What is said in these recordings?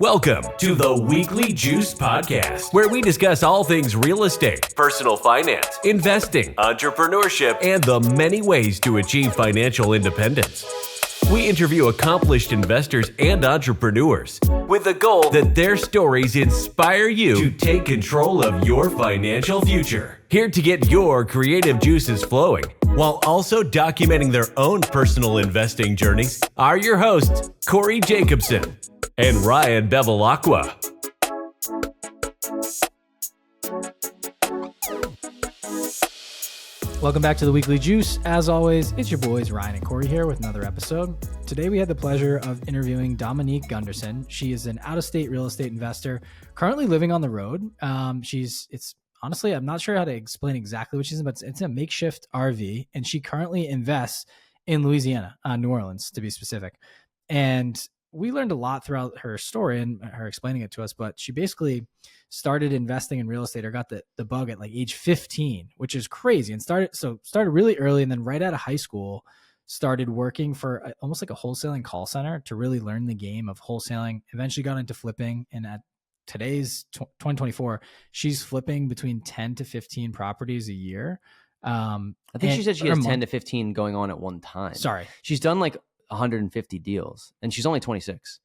Welcome to the Weekly Juice Podcast, where we discuss all things real estate, personal finance, investing, entrepreneurship, and the many ways to achieve financial independence. We interview accomplished investors and entrepreneurs with the goal that their stories inspire you to take control of your financial future. Here to get your creative juices flowing, while also documenting their own personal investing journeys, are your hosts, Corey Jacobson and Ryan Bevilacqua. Welcome back to the Weekly Juice. As always, it's your boys Ryan and Corey here with another episode. Today we had the pleasure of interviewing Dominique Gunderson. She is an out-of-state real estate investor, currently living on the road. Honestly, I'm not sure how to explain exactly what she's in, but it's a makeshift RV, and she currently invests in Louisiana, New Orleans to be specific. And we learned a lot throughout her story and her explaining it to us, but she basically started investing in real estate or got the bug at like age 15, which is crazy, and started really early. And then right out of high school, started working for almost like a wholesaling call center to really learn the game of wholesaling. Eventually got into flipping. And at today's 2024, she's flipping between 10 to 15 properties a year. I think she said she has 10 to 15 going on at one time. Sorry. She's done like 150 deals and she's only 26.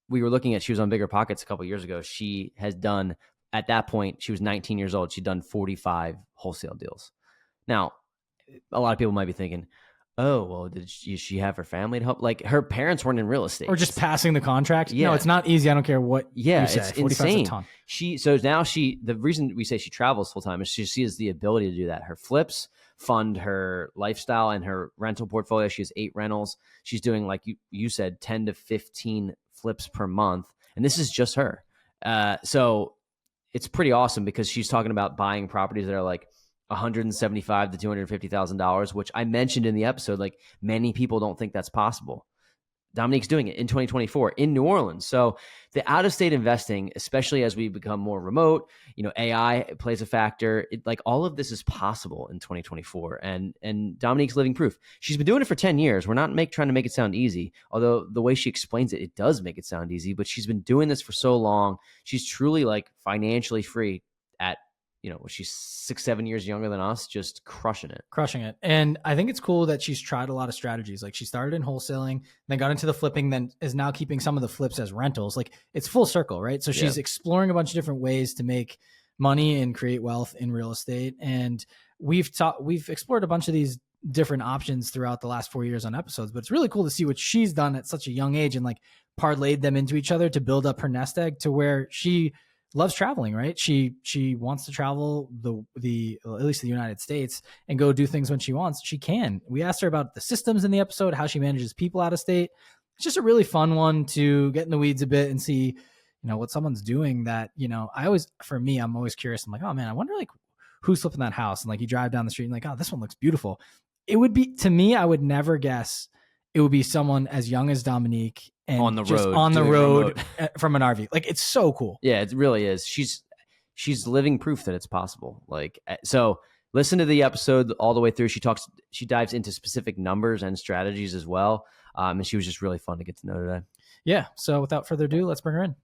We were looking at, she was on Bigger Pockets a couple of years ago. She has done, at that point, she was 19 years old. She'd done 45 wholesale deals. Now, a lot of people might be thinking, oh, well, did she have her family to help? Like, her parents weren't in real estate. Or just passing the contract. Yeah. No, it's not easy. I don't care what you say. It's insane. A ton. The reason we say she travels full time is she has the ability to do that. Her flips fund her lifestyle and her rental portfolio. She has 8 rentals. She's doing, like you said, 10 to 15 flips per month. And this is just her. So it's pretty awesome because she's talking about buying properties that are like $175,000 to $250,000, which I mentioned in the episode. Like, many people don't think that's possible. Dominique's doing it in 2024 in New Orleans. So the out-of-state investing, especially as we become more remote, AI plays a factor. Like, all of this is possible in 2024. And Dominique's living proof. She's been doing it for 10 years. We're not trying to make it sound easy, although the way she explains it, it does make it sound easy. But she's been doing this for so long. She's truly like financially free at, she's 6-7 years younger than us, just crushing it. And I think it's cool that she's tried a lot of strategies. Like, she started in wholesaling, then got into the flipping, then is now keeping some of the flips as rentals. Like, it's full circle, right? So she's exploring a bunch of different ways to make money and create wealth in real estate. And we've explored a bunch of these different options throughout the last 4 years on episodes, but it's really cool to see what she's done at such a young age and like parlayed them into each other to build up her nest egg to where she loves traveling, right? She wants to travel at least the United States and go do things when she wants. She can. We asked her about the systems in the episode, how she manages people out of state. It's just a really fun one to get in the weeds a bit and see, what someone's doing that, I'm always curious. I'm like, oh man, I wonder like who's flipping that house. And like, you drive down the street and like, oh, this one looks beautiful. It would be, to me, I would never guess it would be someone as young as Dominique and on the road from an RV. Like, it's so cool. Yeah, it really is. She's living proof that it's possible. Like, so listen to the episode all the way through. She dives into specific numbers and strategies as well. And she was just really fun to get to know today. Yeah. So without further ado, let's bring her in.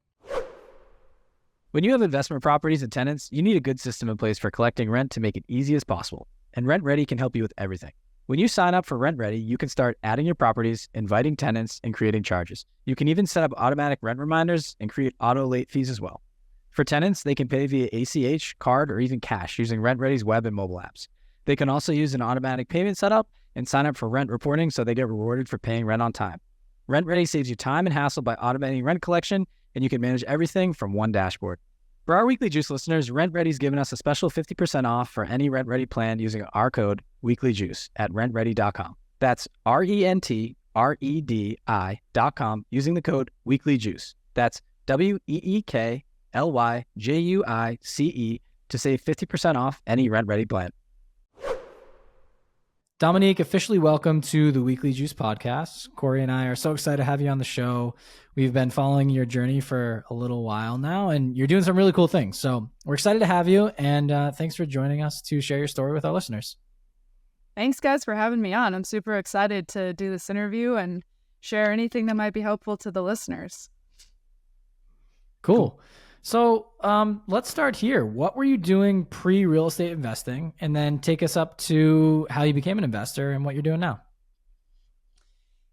When you have investment properties and tenants, you need a good system in place for collecting rent to make it easy as possible. And RentRedi can help you with everything. When you sign up for RentRedi, you can start adding your properties, inviting tenants, and creating charges. You can even set up automatic rent reminders and create auto late fees as well. For tenants, they can pay via ACH, card, or even cash using RentRedi's web and mobile apps. They can also use an automatic payment setup and sign up for rent reporting so they get rewarded for paying rent on time. RentRedi saves you time and hassle by automating rent collection, and you can manage everything from one dashboard. For our Weekly Juice listeners, RentRedi's given us a special 50% off for any RentRedi plan using our code WeeklyJuice at rentredi.com. That's RentRedi.com using the code WeeklyJuice. That's WeeklyJuice to save 50% off any RentRedi plan. Dominique, officially welcome to the Weekly Juice podcast. Corey and I are so excited to have you on the show. We've been following your journey for a little while now, and you're doing some really cool things. So we're excited to have you, and thanks for joining us to share your story with our listeners. Thanks, guys, for having me on. I'm super excited to do this interview and share anything that might be helpful to the listeners. Cool. So let's start here. What were you doing pre-real estate investing? And then take us up to how you became an investor and what you're doing now.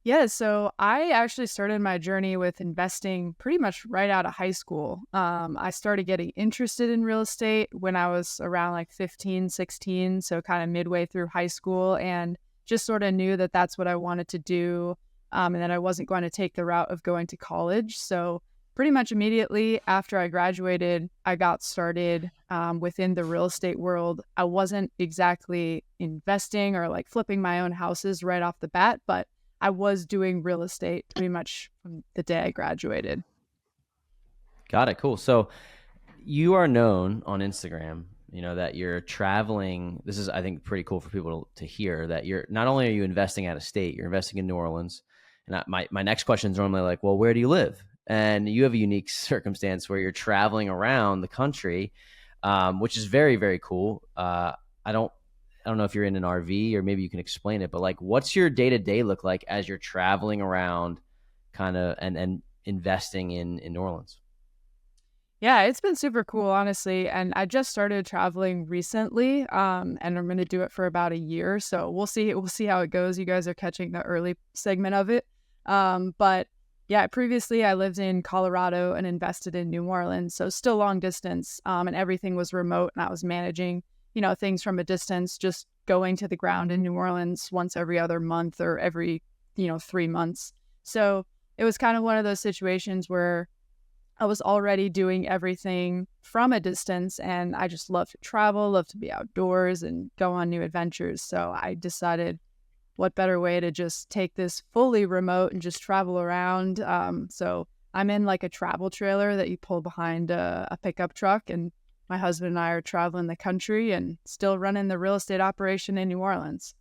Yeah, so I actually started my journey with investing pretty much right out of high school. I started getting interested in real estate when I was around like 15, 16, so kind of midway through high school, and just sort of knew that that's what I wanted to do, and that I wasn't going to take the route of going to college. So pretty much immediately after I graduated, I got started within the real estate world. I wasn't exactly investing or like flipping my own houses right off the bat, but I was doing real estate pretty much from the day I graduated. Got it. Cool. So you are known on Instagram, that you're traveling. This is, I think, pretty cool for people to hear that you're not only are you investing out of state, you're investing in New Orleans. And my next question is normally like, well, where do you live? And you have a unique circumstance where you're traveling around the country, which is very, very cool. I don't know if you're in an RV or maybe you can explain it, but like, what's your day-to-day look like as you're traveling around kind of and investing in New Orleans? Yeah, it's been super cool, honestly. And I just started traveling recently, and I'm going to do it for about a year. So we'll see. We'll see how it goes. You guys are catching the early segment of it. But yeah, previously I lived in Colorado and invested in New Orleans. So still long distance, and everything was remote, and I was managing things from a distance, just going to the ground in New Orleans once every other month or every, 3 months. So it was kind of one of those situations where I was already doing everything from a distance, and I just love to travel, love to be outdoors and go on new adventures. So I decided what better way to just take this fully remote and just travel around. So I'm in like a travel trailer that you pull behind a pickup truck, and my husband and I are traveling the country and still running the real estate operation in New Orleans.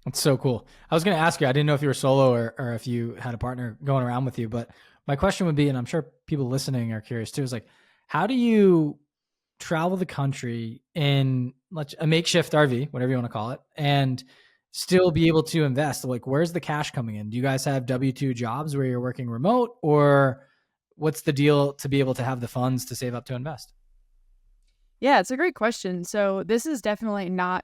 That's so cool. I was going to ask you, I didn't know if you were solo or if you had a partner going around with you, but my question would be, and I'm sure people listening are curious too, is like, how do you travel the country in a makeshift RV, whatever you want to call it, and still be able to invest? Like, where's the cash coming in? Do you guys have W-2 jobs where you're working remote, or what's the deal to be able to have the funds to save up to invest? Yeah, it's a great question. So this is definitely not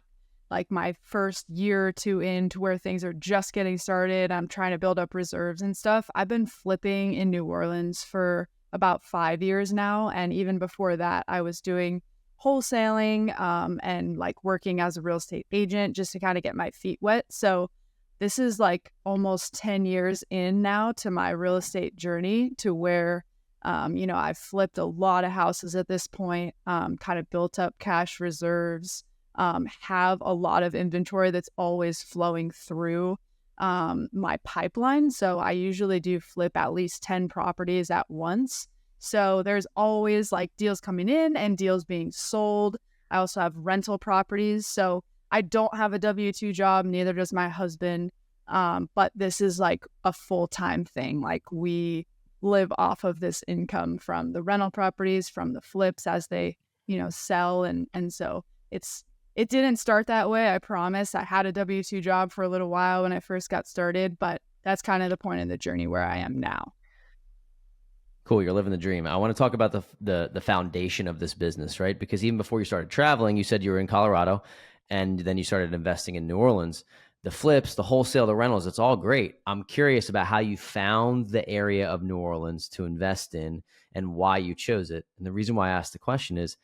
like my first year or two into where things are just getting started. I'm trying to build up reserves and stuff. I've been flipping in New Orleans for about 5 years now. And even before that, I was doing wholesaling and like working as a real estate agent just to kind of get my feet wet. So this is like almost 10 years in now to my real estate journey, to where I've flipped a lot of houses at this point, kind of built up cash reserves, have a lot of inventory that's always flowing through my pipeline. So I usually do flip at least 10 properties at once. So there's always like deals coming in and deals being sold. I also have rental properties. So I don't have a W-2 job, neither does my husband. But this is like a full-time thing. Like, we live off of this income from the rental properties, from the flips as they, sell. And so it didn't start that way. I promise. I had a W-2 job for a little while when I first got started, but that's kind of the point in the journey where I am now. Cool. You're living the dream. I want to talk about the foundation of this business, right? Because even before you started traveling, you said you were in Colorado and then you started investing in New Orleans. The flips, the wholesale, the rentals, it's all great. I'm curious about how you found the area of New Orleans to invest in and why you chose it. And the reason why I asked the question is,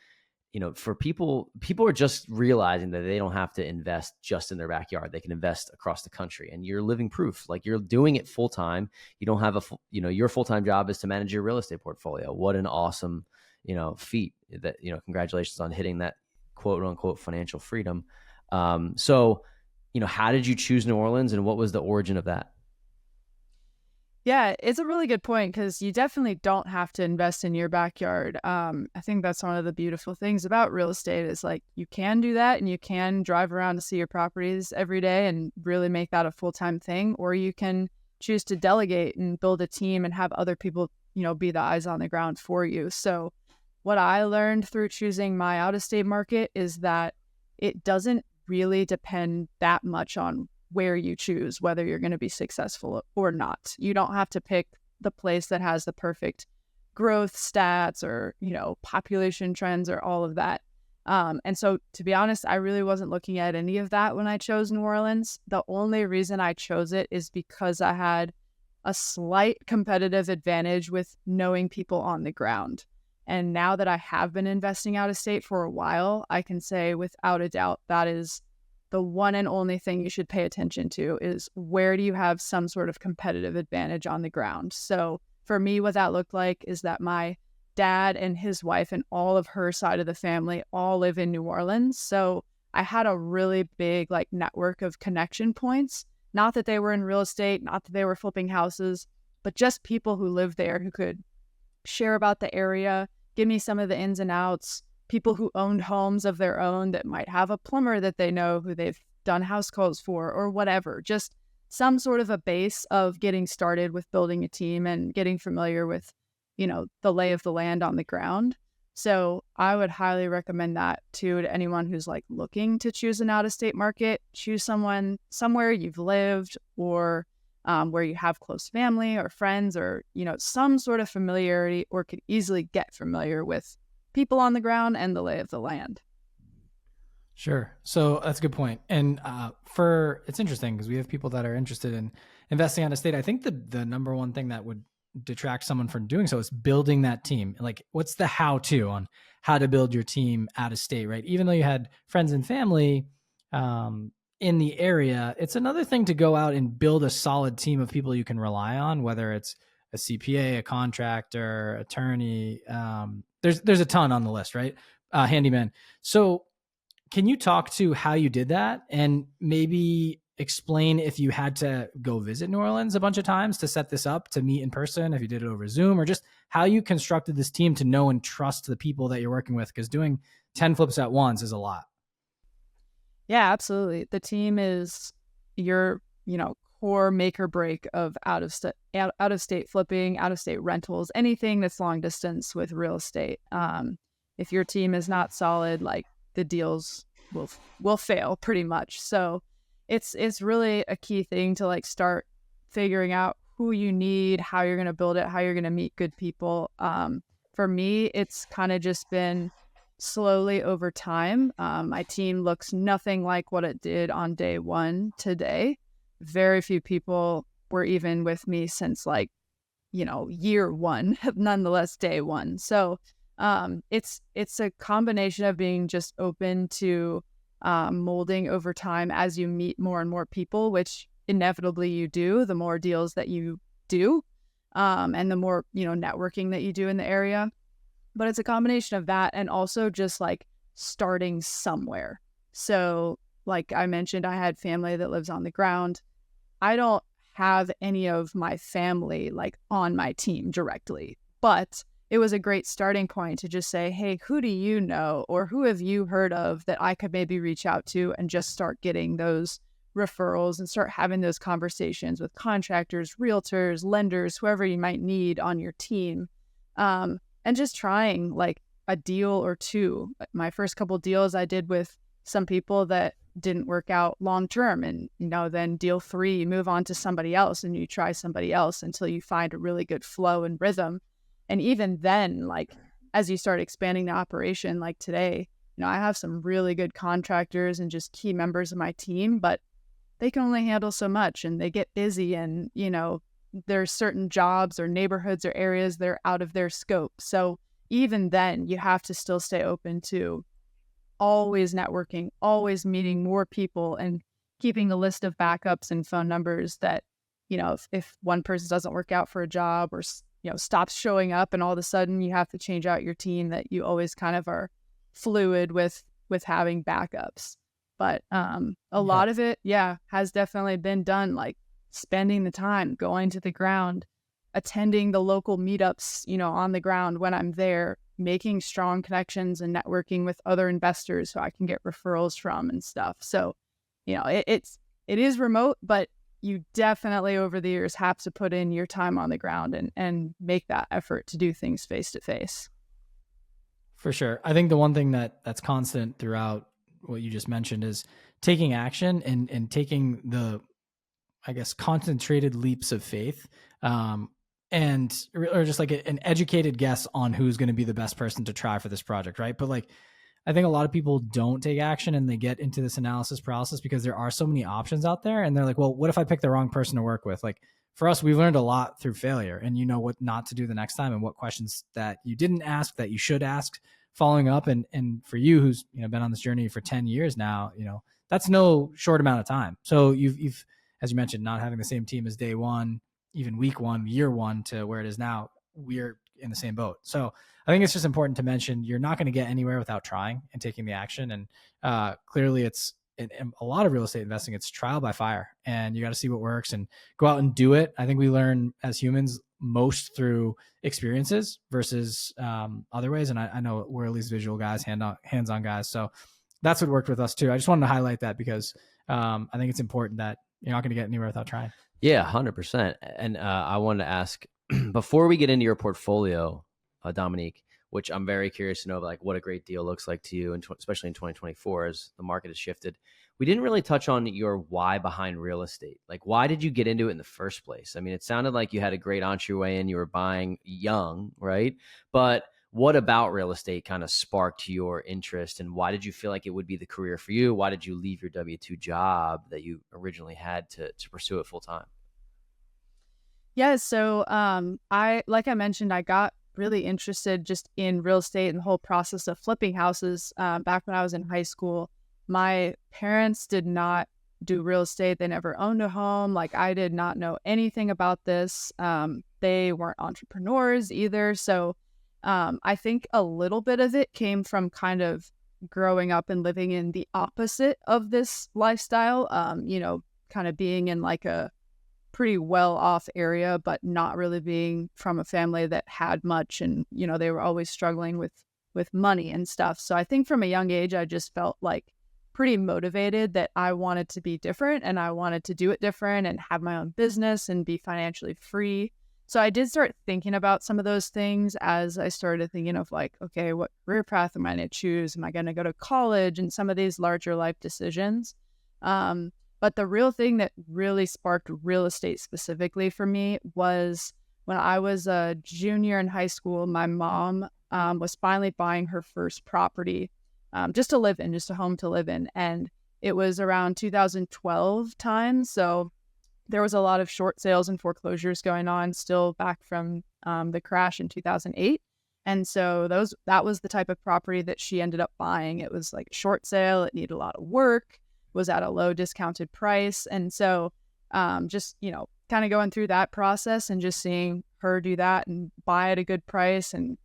for people are just realizing that they don't have to invest just in their backyard. They can invest across the country, and you're living proof. Like, you're doing it full time. You don't have your full-time job is to manage your real estate portfolio. What an awesome, feat that, congratulations on hitting that quote unquote financial freedom. So, how did you choose New Orleans, and what was the origin of that? Yeah, it's a really good point, because you definitely don't have to invest in your backyard. I think that's one of the beautiful things about real estate is like, you can do that and you can drive around to see your properties every day and really make that a full-time thing, or you can choose to delegate and build a team and have other people, be the eyes on the ground for you. So what I learned through choosing my out-of-state market is that it doesn't really depend that much on where you choose whether you're going to be successful or not. You don't have to pick the place that has the perfect growth stats or, population trends or all of that. And so, to be honest, I really wasn't looking at any of that when I chose New Orleans. The only reason I chose it is because I had a slight competitive advantage with knowing people on the ground. And now that I have been investing out of state for a while, I can say without a doubt that is the one and only thing you should pay attention to is where do you have some sort of competitive advantage on the ground. So for me, what that looked like is that my dad and his wife and all of her side of the family all live in New Orleans. So I had a really big network of connection points. Not that they were in real estate, not that they were flipping houses, but just people who lived there who could share about the area, give me some of the ins and outs, people who owned homes of their own that might have a plumber that they know who they've done house calls for or whatever. Just some sort of a base of getting started with building a team and getting familiar with, the lay of the land on the ground. So I would highly recommend that too to anyone who's looking to choose an out-of-state market. Choose somewhere you've lived or where you have close family or friends or, some sort of familiarity or could easily get familiar with people on the ground and the lay of the land. Sure. So that's a good point. And it's interesting because we have people that are interested in investing out of state. I think the number one thing that would detract someone from doing so is building that team. What's the how-to on how to build your team out of state, right? Even though you had friends and family in the area, it's another thing to go out and build a solid team of people you can rely on, whether it's a CPA, a contractor, attorney. There's a ton on the list, right? Handyman. So can you talk to how you did that and maybe explain if you had to go visit New Orleans a bunch of times to set this up, to meet in person, if you did it over Zoom, or just how you constructed this team to know and trust the people that you're working with? Because doing 10 flips at once is a lot. Yeah, absolutely. The team is your, core make or break of out of state flipping, out of state rentals, anything that's long distance with real estate. If your team is not solid, the deals will fail pretty much. So it's really a key thing to start figuring out who you need, how you're going to build it, how you're going to meet good people. For me, it's kind of just been slowly over time. My team looks nothing like what it did on day one today. Very few people were even with me since year one, nonetheless day one. So it's a combination of being just open to molding over time as you meet more and more people, which inevitably you do, the more deals that you do, and the more, networking that you do in the area. But it's a combination of that and also just starting somewhere. So like I mentioned, I had family that lives on the ground. I don't have any of my family on my team directly, but it was a great starting point to just say, hey, who do you know or who have you heard of that I could maybe reach out to and just start getting those referrals and start having those conversations with contractors, realtors, lenders, whoever you might need on your team. And just trying a deal or two. My first couple deals I did with some people that didn't work out long term. And, then deal 3, you move on to somebody else and you try somebody else until you find a really good flow and rhythm. And even then, as you start expanding the operation, today, I have some really good contractors and just key members of my team, but they can only handle so much and they get busy and, there's certain jobs or neighborhoods or areas that are out of their scope. So even then, you have to still stay open to always networking, always meeting more people and keeping a list of backups and phone numbers that, if one person doesn't work out for a job or stops showing up and all of a sudden you have to change out your team, that you always kind of are fluid with having backups. But a lot of it, has definitely been done, spending the time, going to the ground, attending the local meetups, on the ground when I'm there, making strong connections and networking with other investors who I can get referrals from and stuff. So, it is remote, but you definitely over the years have to put in your time on the ground and make that effort to do things face to face. For sure. I think the one thing that's constant throughout what you just mentioned is taking action and taking the, I guess, concentrated leaps of faith. or just like an educated guess on who's going to be the best person to try for this project, right? But like, I think a lot of people don't take action and they get into this analysis paralysis because there are so many options out there, and they're like, well, what if I pick the wrong person to work with? Like for us, we've learned a lot through failure, and you know what not to do the next time and what questions that you didn't ask that you should ask following up. And for you, who's, you know, been on this journey for 10 years now, you know, that's no short amount of time. So you've, as you mentioned, not having the same team as day one, even week one, year one to where it is now, we're in the same boat. So I think it's just important to mention you're not going to get anywhere without trying and taking the action. And clearly it's in a lot of real estate investing, it's trial by fire, and you got to see what works and go out and do it. I think we learn as humans most through experiences versus other ways. And I know we're at least visual guys, hands-on guys. So that's what worked with us too. I just wanted to highlight that because I think it's important that you're not going to get anywhere without trying. Yeah, 100%. And I wanted to ask, before we get into your portfolio, Dominique, which I'm very curious to know, like what a great deal looks like to you, and especially in 2024 as the market has shifted. We didn't really touch on your why behind real estate. Like, why did you get into it in the first place? I mean, it sounded like you had a great entryway and you were buying young, right? But what about real estate kind of sparked your interest, and why did you feel like it would be the career for you? Why did you leave your W-2 job that you originally had to pursue it full time? Yeah, so like I mentioned, I got really interested just in real estate and the whole process of flipping houses back when I was in high school. My parents did not do real estate. They never owned a home. Like, I did not know anything about this. They weren't entrepreneurs either. So I think a little bit of it came from kind of growing up and living in the opposite of this lifestyle, you know, kind of being in like a pretty well off area, but not really being from a family that had much. And, you know, they were always struggling with money and stuff. So I think from a young age, I just felt like pretty motivated that I wanted to be different and I wanted to do it different and have my own business and be financially free. So I did start thinking about some of those things as I started thinking of like, okay, what career path am I going to choose? Am I going to go to college? And some of these larger life decisions. But the real thing that really sparked real estate specifically for me was when I was a junior in high school. My mom was finally buying her first property just to live in, just a home to live in. And it was around 2012 time. So there was a lot of short sales and foreclosures going on still back from the crash in 2008. And so that was the type of property that she ended up buying. It was like a short sale. It needed a lot of work, was at a low discounted price. And so just, you know, kind of going through that process and just seeing her do that and buy at a good price, and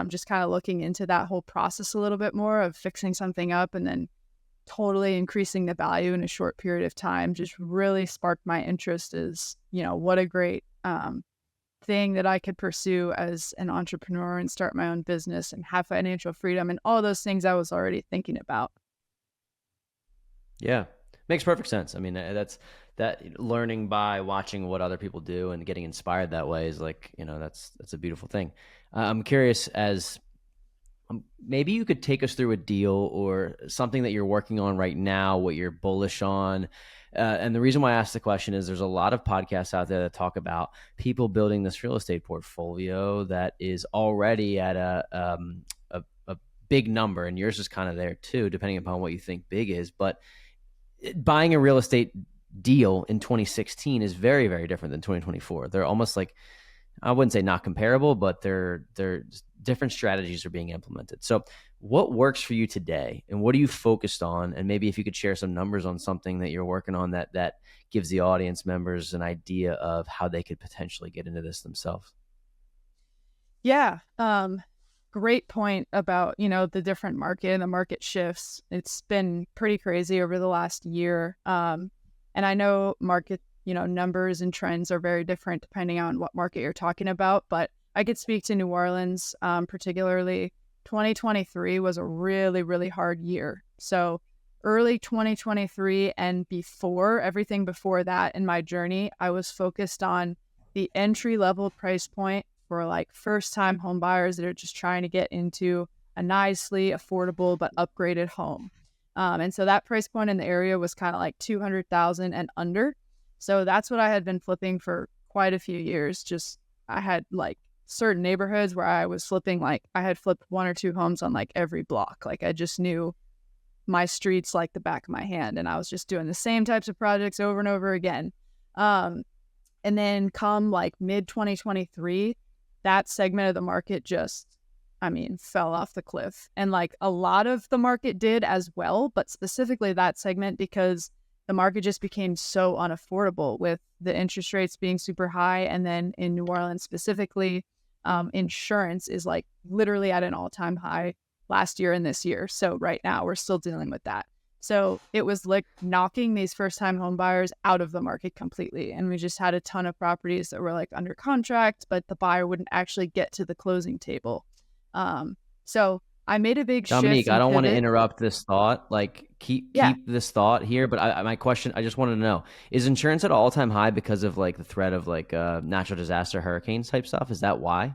just kind of looking into that whole process a little bit more of fixing something up and then totally increasing the value in a short period of time just really sparked my interest as, you know, what a great thing that I could pursue as an entrepreneur and start my own business and have financial freedom and all those things I was already thinking about. Yeah, makes perfect sense. I mean, that's learning by watching what other people do and getting inspired that way is like, you know, that's a beautiful thing. I'm curious, as maybe you could take us through a deal or something that you're working on right now, what you're bullish on. And the reason why I asked the question is there's a lot of podcasts out there that talk about people building this real estate portfolio that is already at a big number, and yours is kind of there too, depending upon what you think big is. But buying a real estate deal in 2016 is very, very different than 2024. They're almost like, I wouldn't say not comparable, but they're different strategies are being implemented. So what works for you today, and what are you focused on? And maybe if you could share some numbers on something that you're working on that gives the audience members an idea of how they could potentially get into this themselves. Yeah. Great point about, you know, the different market and the market shifts. It's been pretty crazy over the last year. And I know market, you know, numbers and trends are very different depending on what market you're talking about. But I could speak to New Orleans, particularly 2023 was a really, really hard year. So early 2023 and before, everything before that in my journey, I was focused on the entry level price point for like first time home buyers that are just trying to get into a nicely affordable but upgraded home. And so that price point in the area was kind of like 200,000 and under. So that's what I had been flipping for quite a few years, just I had like certain neighborhoods where I was flipping, like I had flipped 1 or 2 homes on like every block. Like I just knew my streets like the back of my hand, and I was just doing the same types of projects over and over again. And then come like mid 2023, that segment of the market just, I mean, fell off the cliff. And like a lot of the market did as well, but specifically that segment, because the market just became so unaffordable with the interest rates being super high. And then in New Orleans specifically, insurance is like literally at an all-time high last year and this year. So right now we're still dealing with that. So it was like knocking these first-time home buyers out of the market completely. And we just had a ton of properties that were like under contract, but the buyer wouldn't actually get to the closing table. So I made a big shift. Dominique, I don't want to interrupt this thought. Like keep this thought here. But my question, I just wanted to know, is insurance at an all-time high because of like the threat of like natural disaster, hurricanes type stuff? Is that why?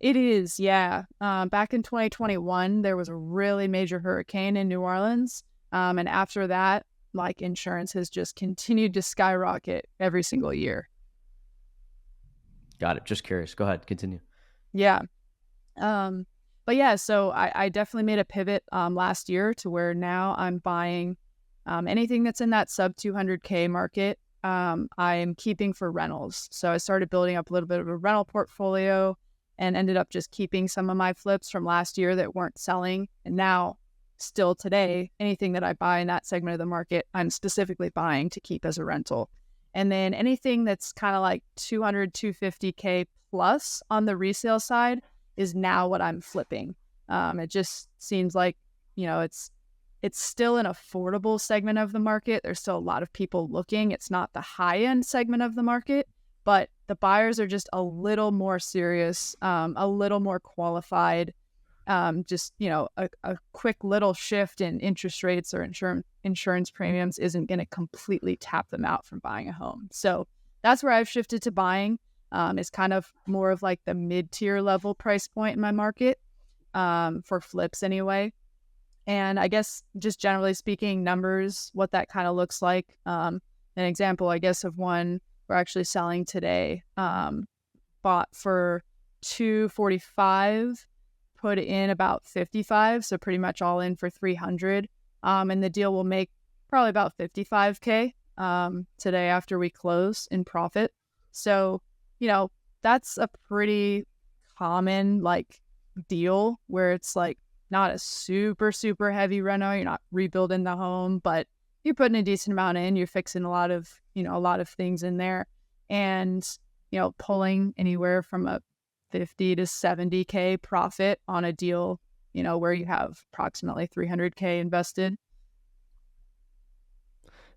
It is, yeah. Back in 2021, there was a really major hurricane in New Orleans. And after that, like insurance has just continued to skyrocket every single year. Got it. Just curious. Go ahead. Continue. Yeah. But yeah, so I definitely made a pivot last year to where now I'm buying anything that's in that sub 200K market. I'm keeping for rentals. So I started building up a little bit of a rental portfolio and ended up just keeping some of my flips from last year that weren't selling. And now, still today, anything that I buy in that segment of the market, I'm specifically buying to keep as a rental. And then anything that's kind of like 200, 250K plus on the resale side is now what I'm flipping. It just seems like, you know, it's still an affordable segment of the market. There's still a lot of people looking. It's not the high end segment of the market, but the buyers are just a little more serious, a little more qualified. Just, you know, a quick little shift in interest rates or insurance premiums isn't going to completely tap them out from buying a home. So that's where I've shifted to buying. Is kind of more of like the mid-tier level price point in my market, for flips anyway. And I guess just generally speaking, numbers, what that kind of looks like. An example, I guess, of one we're actually selling today, bought for $245, put in about $55, so pretty much all in for $300. And the deal will make probably about $55K today after we close in profit. So, you know, that's a pretty common like deal where it's like not a super, super heavy reno. You're not rebuilding the home, but you're putting a decent amount in. You're fixing a lot of things in there, and, you know, pulling anywhere from a 50 to 70K profit on a deal, you know, where you have approximately 300K invested.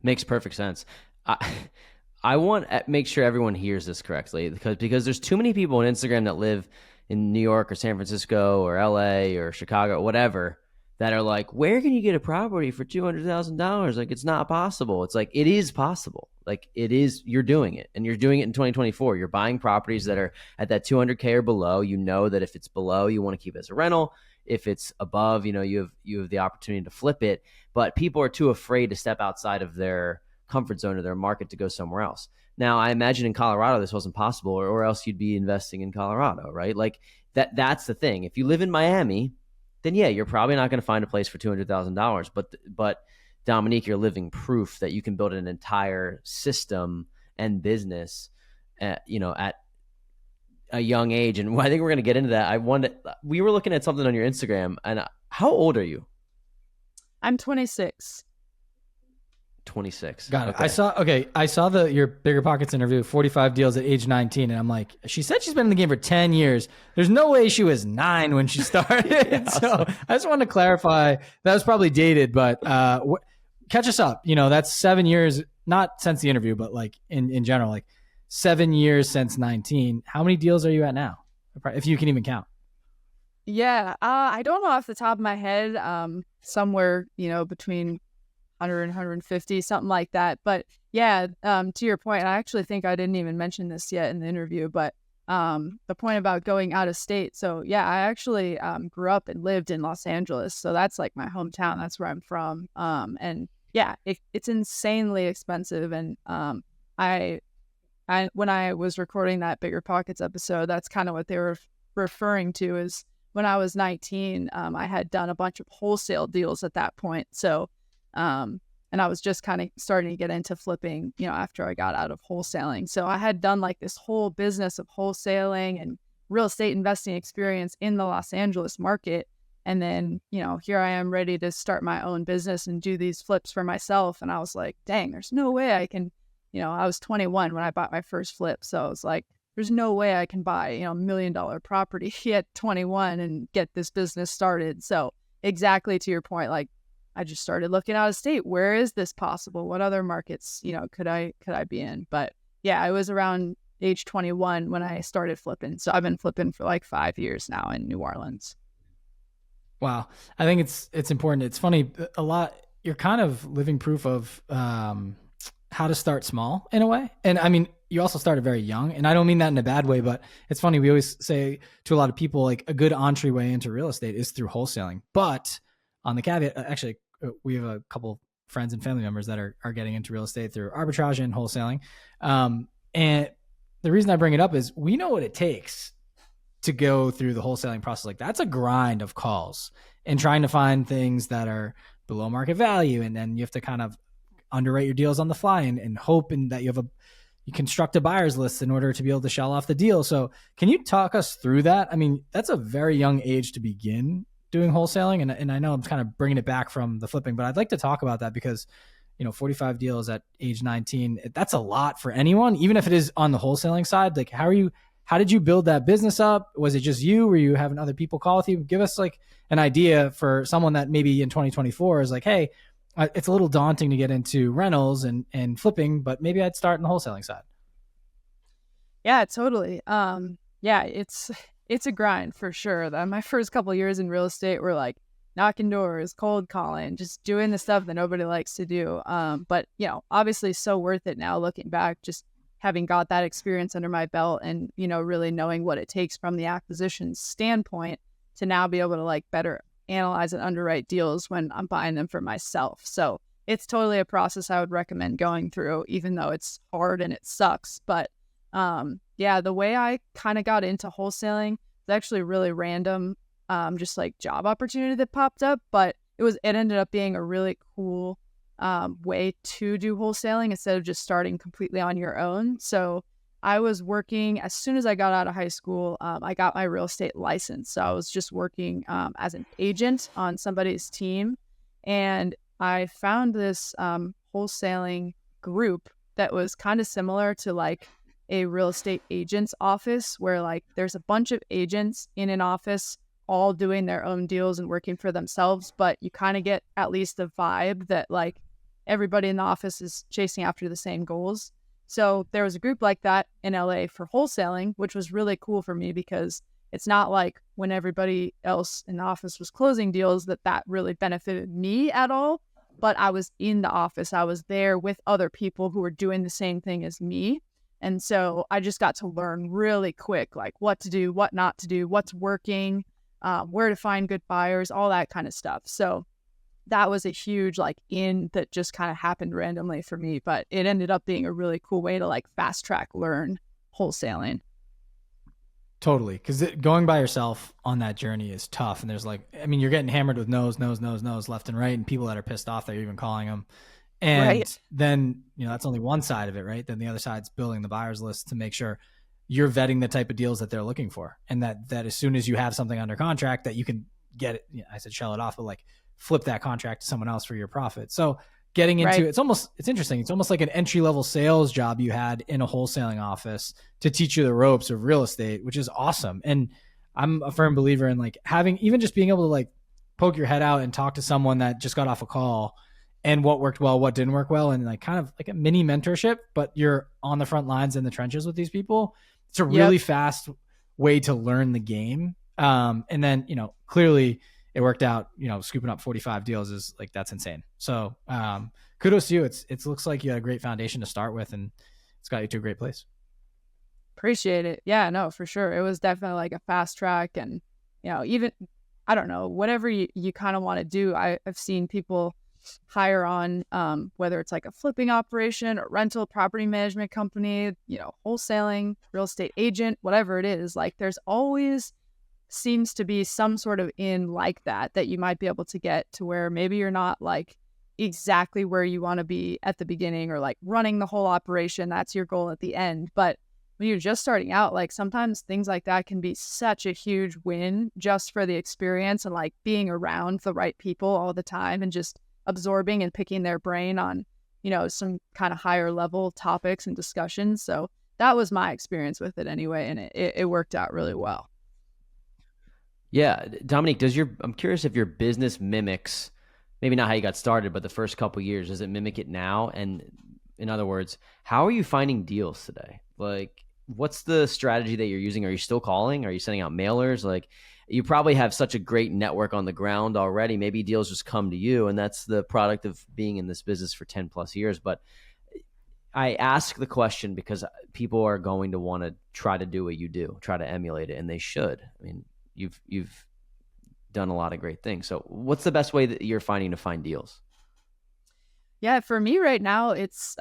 Makes perfect sense. I want to make sure everyone hears this correctly, because there's too many people on Instagram that live in New York or San Francisco or LA or Chicago or whatever that are like, where can you get a property for $200,000? Like, it's not possible. It's like, it is possible. Like, it is, you're doing it, and you're doing it in 2024. You're buying properties that are at that 200K or below. You know that if it's below, you want to keep it as a rental. If it's above, you know, you have the opportunity to flip it, but people are too afraid to step outside of their comfort zone or their market to go somewhere else. Now, I imagine in Colorado this wasn't possible, or else you'd be investing in Colorado, right? Like that's the thing. If you live in Miami, then yeah, you're probably not going to find a place for $200,000. But Dominique, you're living proof that you can build an entire system and business, you know, at a young age. And I think we're going to get into that. We were looking at something on your Instagram, and how old are you? I'm 26. 26. Got it. Okay. I saw your Bigger Pockets interview, 45 deals at age 19. And I'm like, she said she's been in the game for 10 years. There's no way she was 9 when she started. Yeah, so I just wanted to clarify that was probably dated, but catch us up. You know, that's 7 years, not since the interview, but like in general, like 7 years since 19. How many deals are you at now? If you can even count. Yeah. I don't know off the top of my head, somewhere, you know, between 100 and 150, something like that. But yeah, to your point, I actually think I didn't even mention this yet in the interview, but the point about going out of state. So yeah, I actually grew up and lived in Los Angeles. So that's like my hometown. That's where I'm from. And yeah, it's insanely expensive. And I when I was recording that Bigger Pockets episode, that's kind of what they were referring to. Is when I was 19, I had done a bunch of wholesale deals at that point. So, and I was just kind of starting to get into flipping, after I got out of wholesaling. So I had done like this whole business of wholesaling and real estate investing experience in the Los Angeles market. And then, here I am ready to start my own business and do these flips for myself. And I was like, dang, there's no way I can, I was 21 when I bought my first flip. So I was like, there's no way I can buy, $1 million property at 21 and get this business started. So exactly to your point, like I just started looking out of state. Where is this possible? What other markets, could I be in? But yeah, I was around age 21 when I started flipping. So I've been flipping for like 5 years now in New Orleans. Wow. I think it's important. It's funny, a lot, you're kind of living proof of how to start small in a way. And I mean, you also started very young, and I don't mean that in a bad way, but it's funny. We always say to a lot of people, like a good entryway into real estate is through wholesaling. But on the caveat, actually, we have a couple friends and family members that are getting into real estate through arbitrage and wholesaling. And the reason I bring it up is we know what it takes to go through the wholesaling process. Like that's a grind of calls and trying to find things that are below market value. And then you have to kind of underwrite your deals on the fly and hope that you construct a buyer's list in order to be able to shell off the deal. So can you talk us through that? I mean, that's a very young age to begin doing wholesaling. And I know I'm kind of bringing it back from the flipping, but I'd like to talk about that because, 45 deals at age 19, that's a lot for anyone, even if it is on the wholesaling side. Like, how did you build that business up? Was it just you? Were you having other people call with you? Give us like an idea for someone that maybe in 2024 is like, hey, it's a little daunting to get into rentals and flipping, but maybe I'd start in the wholesaling side. Yeah, totally. Yeah, it's a grind for sure. My first couple of years in real estate were like knocking doors, cold calling, just doing the stuff that nobody likes to do. But obviously so worth it now looking back, just having got that experience under my belt and, really knowing what it takes from the acquisition standpoint to now be able to like better analyze and underwrite deals when I'm buying them for myself. So it's totally a process I would recommend going through, even though it's hard and it sucks. But yeah, the way I kind of got into wholesaling was actually really random, just like job opportunity that popped up, but it ended up being a really cool way to do wholesaling instead of just starting completely on your own. So I was working as soon as I got out of high school. I got my real estate license. So I was just working as an agent on somebody's team. And I found this wholesaling group that was kind of similar to like a real estate agent's office, where like there's a bunch of agents in an office all doing their own deals and working for themselves. But you kind of get at least the vibe that like everybody in the office is chasing after the same goals. So there was a group like that in LA for wholesaling, which was really cool for me because it's not like when everybody else in the office was closing deals that really benefited me at all. But I was in the office. I was there with other people who were doing the same thing as me. And so I just got to learn really quick, like what to do, what not to do, what's working, where to find good buyers, all that kind of stuff. So that was a huge like in that just kind of happened randomly for me, but it ended up being a really cool way to like fast track learn wholesaling. Totally. Because going by yourself on that journey is tough. And there's like, I mean, you're getting hammered with no's left and right, and people that are pissed off that you're even calling them. And right. Then, that's only one side of it, right? Then the other side's building the buyer's list to make sure you're vetting the type of deals that they're looking for. And that as soon as you have something under contract that you can get it, I said, shell it off, but like flip that contract to someone else for your profit. So getting into right. It's interesting. It's almost like an entry-level sales job you had in a wholesaling office to teach you the ropes of real estate, which is awesome. And I'm a firm believer in like having, even just being able to like poke your head out and talk to someone that just got off a call and what worked well, what didn't work well, and like kind of like a mini mentorship, but you're on the front lines in the trenches with these people. It's a really fast way to learn the game. And then, clearly it worked out, scooping up 45 deals is like, that's insane. So kudos to you. It looks like you had a great foundation to start with, and it's got you to a great place. Appreciate it. Yeah, no, for sure. It was definitely like a fast track, and, even, I don't know, whatever you kind of want to do. I've seen people hire on, whether it's like a flipping operation or rental property management company, wholesaling, real estate agent, whatever it is, like there's always seems to be some sort of in like that you might be able to get to where maybe you're not like exactly where you want to be at the beginning or like running the whole operation. That's your goal at the end. But when you're just starting out, like sometimes things like that can be such a huge win just for the experience and like being around the right people all the time and just absorbing and picking their brain on, some kind of higher level topics and discussions. So that was my experience with it anyway. And it worked out really well. Yeah. Dominique, I'm curious if your business mimics, maybe not how you got started, but the first couple of years, does it mimic it now? And in other words, how are you finding deals today? Like, what's the strategy that you're using? Are you still calling? Are you sending out mailers? Like, you probably have such a great network on the ground already. Maybe deals just come to you, and that's the product of being in this business for 10 plus years. But I ask the question because people are going to want to try to do what you do, try to emulate it, and they should. I mean, you've done a lot of great things. So what's the best way that you're finding to find deals? Yeah, for me right now, it's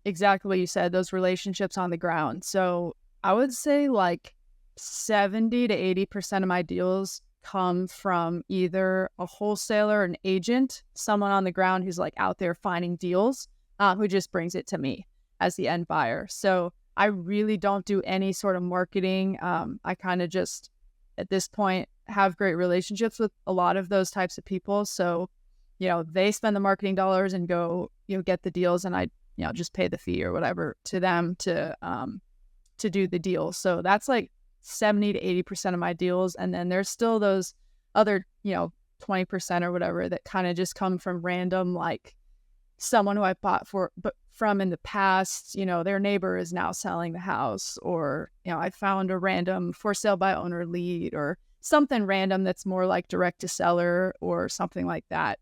exactly what you said, those relationships on the ground. So I would say like 70 to 80% of my deals come from either a wholesaler, an agent, someone on the ground who's like out there finding deals, who just brings it to me as the end buyer. So I really don't do any sort of marketing. I kind of just, at this point, have great relationships with a lot of those types of people. So, they spend the marketing dollars and go, get the deals, and I, just pay the fee or whatever to them to do the deal. So that's like 70 to 80% of my deals. And then there's still those other, 20% or whatever that kind of just come from random, like someone who I bought from in the past, their neighbor is now selling the house, or, I found a random for sale by owner lead or something random that's more like direct to seller or something like that.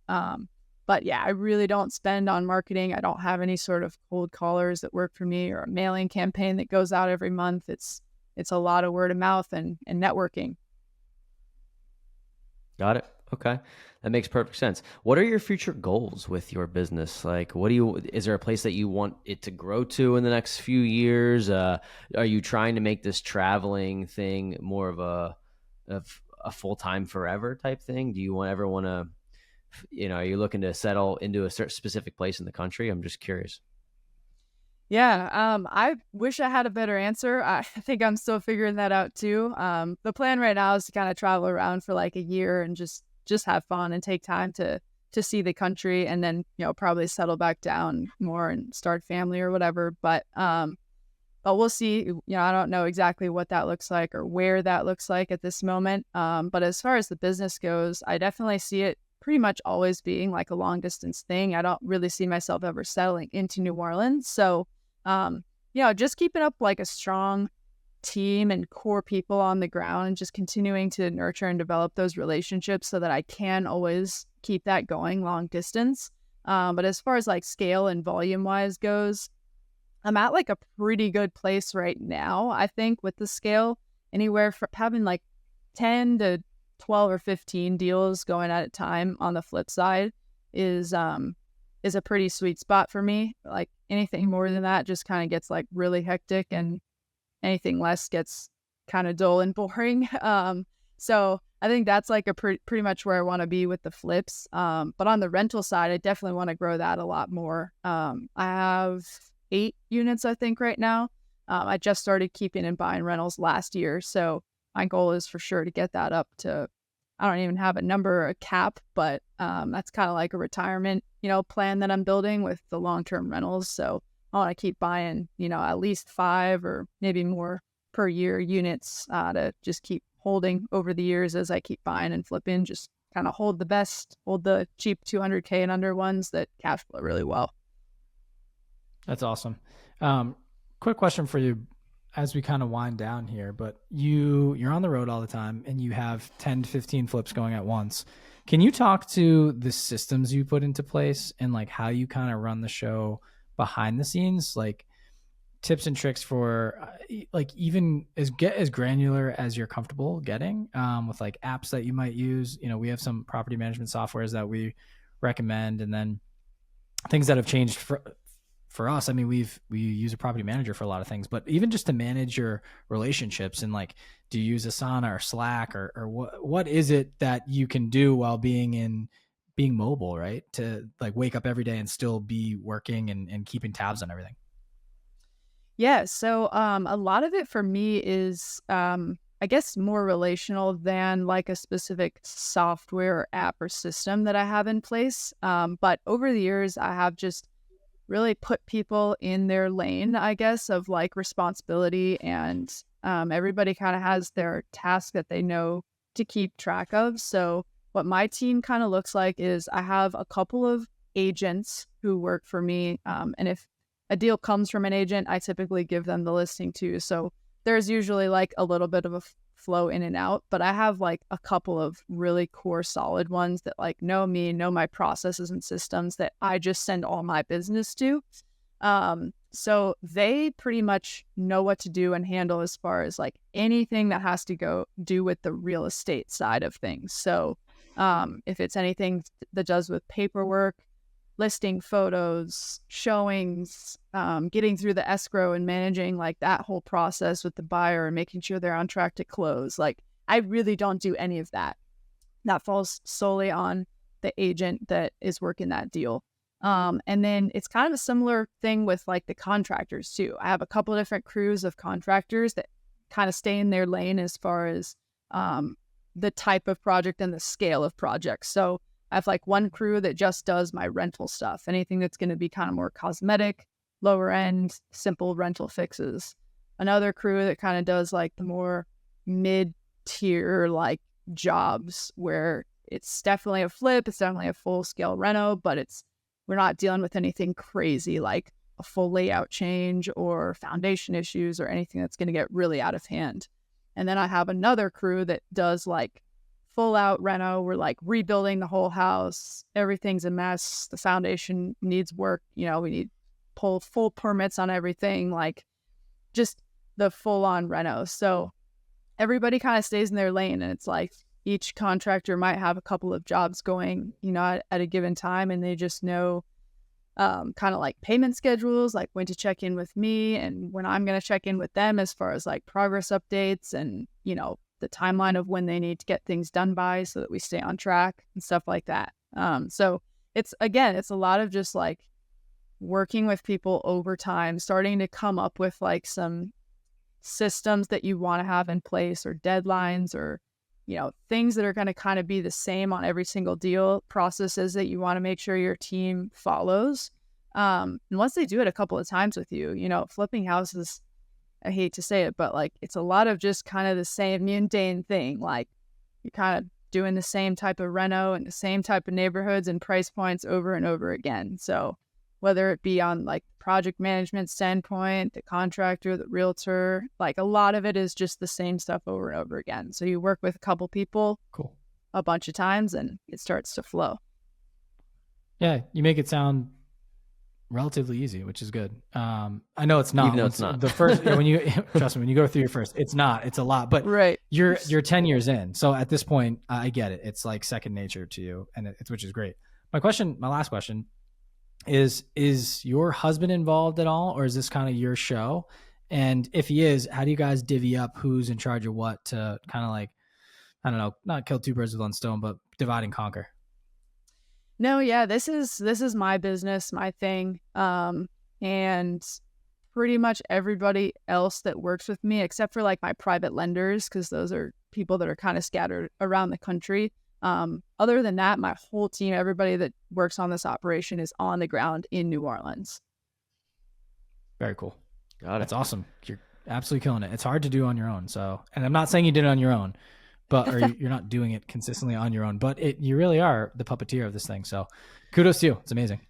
But yeah, I really don't spend on marketing. I don't have any sort of cold callers that work for me or a mailing campaign that goes out every month. It's a lot of word of mouth and networking. Got it. Okay. That makes perfect sense. What are your future goals with your business? Like, is there a place that you want it to grow to in the next few years? Are you trying to make this traveling thing more of a full-time forever type thing? Do you ever want to, are you looking to settle into a certain specific place in the country? I'm just curious. Yeah, I wish I had a better answer. I think I'm still figuring that out too. The plan right now is to kind of travel around for like a year and just have fun and take time to see the country, and then probably settle back down more and start family or whatever. But we'll see. I don't know exactly what that looks like or where that looks like at this moment. But as far as the business goes, I definitely see it pretty much always being like a long distance thing. I don't really see myself ever settling into New Orleans. So just keeping up like a strong team and core people on the ground and just continuing to nurture and develop those relationships so that I can always keep that going long distance. But as far as like scale and volume wise goes, I'm at like a pretty good place right now. I think with the scale, anywhere from having like 10 to 12 or 15 deals going at a time on the flip side is a pretty sweet spot for me. Like anything more than that just kind of gets like really hectic, and anything less gets kind of dull and boring. So I think that's like a pretty much where I want to be with the flips. But on the rental side, I definitely want to grow that a lot more. I have 8 units, I think, right now. I just started keeping and buying rentals last year. So my goal is for sure to get that up to, I don't even have a number or a cap, but that's kind of like a retirement, plan that I'm building with the long-term rentals. So I want to keep buying, at least 5 or maybe more per year units to just keep holding over the years as I keep buying and flipping, just kind of hold the cheap 200K and under ones that cash flow really well. That's awesome. Quick question for you as we kind of wind down here, but you're on the road all the time and you have 10 to 15 flips going at once. Can you talk to the systems you put into place and like how you kind of run the show behind the scenes, like tips and tricks for like even get as granular as you're comfortable getting with like apps that you might use? We have some property management softwares that we recommend, and then things that have changed for us. I mean, we use a property manager for a lot of things, but even just to manage your relationships and like, do you use Asana or Slack or what is it that you can do while being mobile, right? To like wake up every day and still be working and keeping tabs on everything. Yeah. So a lot of it for me is I guess more relational than like a specific software or app or system that I have in place. But over the years, I have just really put people in their lane, I guess, of like responsibility, and everybody kind of has their task that they know to keep track of. So what my team kind of looks like is I have a couple of agents who work for me. And if a deal comes from an agent, I typically give them the listing too. So there's usually like a little bit of a flow in and out, but I have like a couple of really core solid ones that like know me, know my processes and systems that I just send all my business to. So they pretty much know what to do and handle as far as like anything that has to do with the real estate side of things. So if it's anything that does with paperwork, listing photos, showings, getting through the escrow and managing like that whole process with the buyer and making sure they're on track to close. Like I really don't do any of that. That falls solely on the agent that is working that deal. And then it's kind of a similar thing with like the contractors too. I have a couple of different crews of contractors that kind of stay in their lane as far as the type of project and the scale of projects. So I have like one crew that just does my rental stuff, anything that's going to be kind of more cosmetic, lower end, simple rental fixes. Another crew that kind of does like the more mid-tier like jobs where it's definitely a flip, it's definitely a full scale reno, but we're not dealing with anything crazy like a full layout change or foundation issues or anything that's going to get really out of hand. And then I have another crew that does like full out reno. We're like rebuilding the whole house. Everything's a mess. The foundation needs work. You know, we need pull full permits on everything, like just the full on reno. So everybody kind of stays in their lane, and it's like each contractor might have a couple of jobs going, you know, at a given time, and they just know kind of like payment schedules, like when to check in with me and when I'm going to check in with them as far as like progress updates and, you know, the timeline of when they need to get things done by so that we stay on track and stuff like that. So it's a lot of just like working with people over time, starting to come up with like some systems that you want to have in place or deadlines or, you know, things that are going to kind of be the same on every single deal, processes that you want to make sure your team follows. And once they do it a couple of times with you, you know, flipping houses, I hate to say it, but like it's a lot of just kind of the same mundane thing. Like you're kind of doing the same type of reno and the same type of neighborhoods and price points over and over again. So whether it be on like project management standpoint, the contractor, the realtor, like a lot of it is just the same stuff over and over again. So you work with a couple people Cool. a bunch of times and it starts to flow. Yeah, you make it sound relatively easy, which is good. I know it's not. Even though it's not. The first, when you trust me, when you go through your first, it's not. It's a lot, but right. You're 10 years in, so at this point, I get it. It's like second nature to you, and it's which is great. My last question is your husband involved at all, or is this kind of your show? And if he is, how do you guys divvy up who's in charge of what to kind of like, I don't know, not kill two birds with one stone, but divide and conquer? No, yeah, this is my business, my thing. And pretty much everybody else that works with me, except for like my private lenders, because those are people that are kind of scattered around the country. Other than that, my whole team, everybody that works on this operation is on the ground in New Orleans. Very cool. Got it. That's awesome. You're absolutely killing it. It's hard to do on your own. So, and I'm not saying you did it on your own, but or you're not doing it consistently on your own, but you really are the puppeteer of this thing. So kudos to you. It's amazing.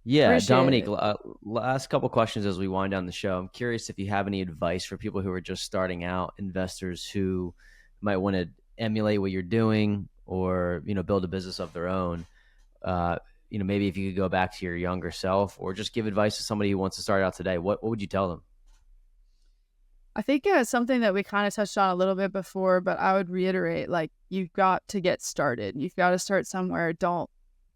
Yeah, Appreciate Dominique, it. Last couple questions as we wind down the show. I'm curious if you have any advice for people who are just starting out, investors who might want to emulate what you're doing or, you know, build a business of their own. You know, maybe if you could go back to your younger self or just give advice to somebody who wants to start out today, what would you tell them? I think it's something that we kind of touched on a little bit before, but I would reiterate, like, you've got to get started. You've got to start somewhere. Don't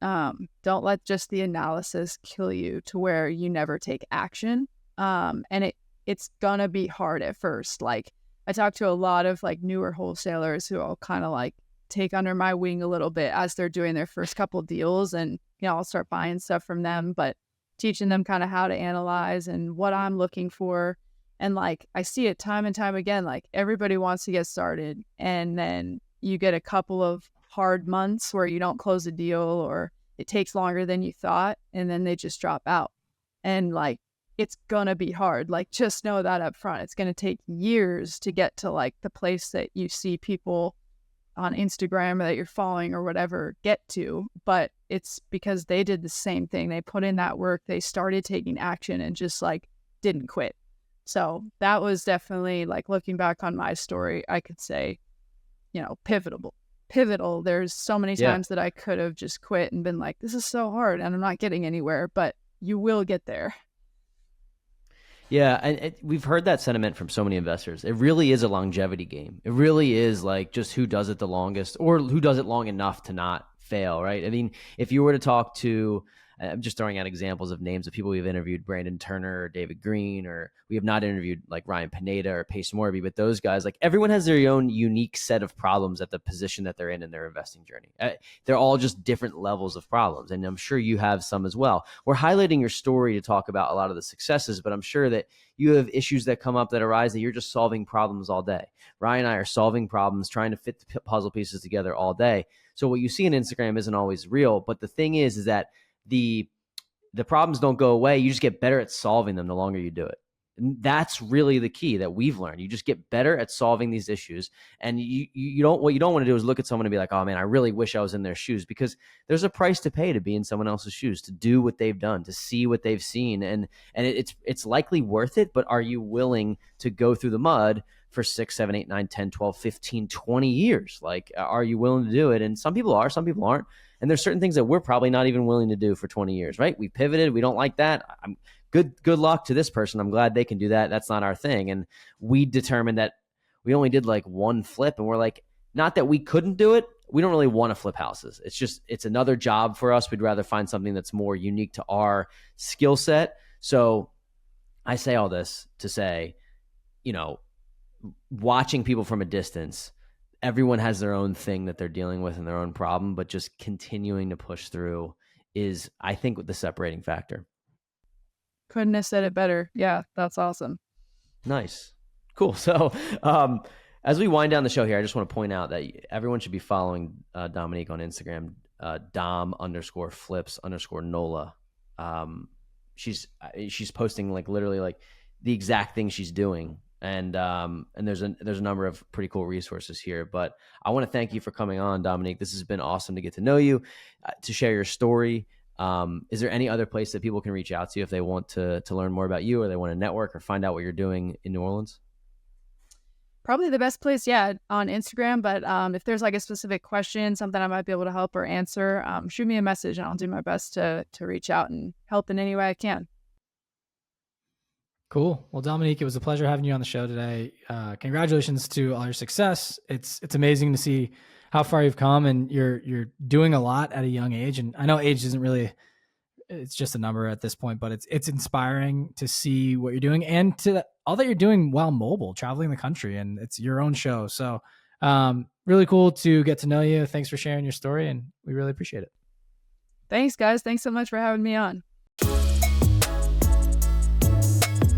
Don't let just the analysis kill you to where you never take action. And it's gonna be hard at first. Like, I talk to a lot of like newer wholesalers who I'll kind of like take under my wing a little bit as they're doing their first couple deals, and I'll start buying stuff from them, but teaching them kind of how to analyze and what I'm looking for. And like, I see it time and time again, like everybody wants to get started, and then you get a couple of hard months where you don't close a deal, or it takes longer than you thought, and then they just drop out. And like, it's gonna be hard. Like, just know that up front. It's gonna take years to get to like the place that you see people on Instagram or that you're following or whatever get to, but it's because they did the same thing. They put in that work, they started taking action, and just like didn't quit. So that was definitely, like, looking back on my story, I could say, pivotal. There's so many times that I could have just quit and been like, this is so hard and I'm not getting anywhere, but you will get there. Yeah, and we've heard that sentiment from so many investors. It really is a longevity game. It really is like just who does it the longest, or who does it long enough to not fail, right? I mean, if you were to talk to, I'm just throwing out examples of names of people we've interviewed, Brandon Turner or David Green, or we have not interviewed like Ryan Pineda or Pace Morby, but those guys, like, everyone has their own unique set of problems at the position that they're in their investing journey. They're all just different levels of problems, and I'm sure you have some as well. We're highlighting your story to talk about a lot of the successes, but I'm sure that you have issues that come up that arise that you're just solving problems all day. Ryan and I are solving problems, trying to fit the puzzle pieces together all day. So what you see on Instagram isn't always real, but the thing is that the problems don't go away. You just get better at solving them the longer you do it. And that's really the key that we've learned. You just get better at solving these issues. And what you don't want to do is look at someone and be like, oh man, I really wish I was in their shoes, because there's a price to pay to be in someone else's shoes, to do what they've done, to see what they've seen. And it's likely worth it, but are you willing to go through the mud for 6, 7, 8, 9, 10, 12, 15, 20 years? Like, are you willing to do it? And some people are, some people aren't. And there's certain things that we're probably not even willing to do for 20 years, right? We pivoted. We don't like that. Good luck to this person. I'm glad they can do that. That's not our thing. And we determined that we only did like one flip, and we're like, not that we couldn't do it. We don't really want to flip houses. It's another job for us. We'd rather find something that's more unique to our skill set. So I say all this to say, watching people from a distance, everyone has their own thing that they're dealing with and their own problem, but just continuing to push through is, I think, the separating factor. Couldn't have said it better. Yeah, that's awesome. Nice. Cool. So as we wind down the show here, I just want to point out that everyone should be following Dominique on Instagram, Dom_flips_Nola. She's posting like literally like the exact thing she's doing. And there's a number of pretty cool resources here. But I want to thank you for coming on, Dominique. This has been awesome to get to know you, to share your story. Is there any other place that people can reach out to if they want to learn more about you, or they want to network or find out what you're doing in New Orleans? Probably the best place, on Instagram. But if there's like a specific question, something I might be able to help or answer, shoot me a message and I'll do my best to reach out and help in any way I can. Cool. Well, Dominique, it was a pleasure having you on the show today. Congratulations to all your success. It's amazing to see how far you've come, and you're doing a lot at a young age. And I know age isn't really, it's just a number at this point, but it's inspiring to see what you're doing, and to all that you're doing while mobile, traveling the country, and it's your own show. So really cool to get to know you. Thanks for sharing your story, and we really appreciate it. Thanks, guys. Thanks so much for having me on.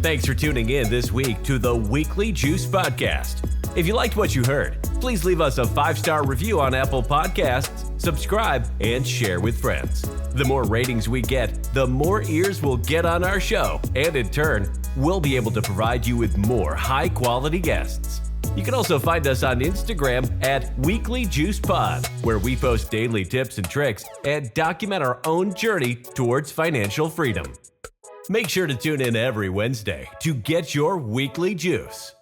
Thanks for tuning in this week to the Weekly Juice Podcast. If you liked what you heard, please leave us a 5-star review on Apple Podcasts, subscribe, and share with friends. The more ratings we get, the more ears we'll get on our show, and in turn, we'll be able to provide you with more high-quality guests. You can also find us on Instagram at Weekly Juice Pod, where we post daily tips and tricks and document our own journey towards financial freedom. Make sure to tune in every Wednesday to get your weekly juice.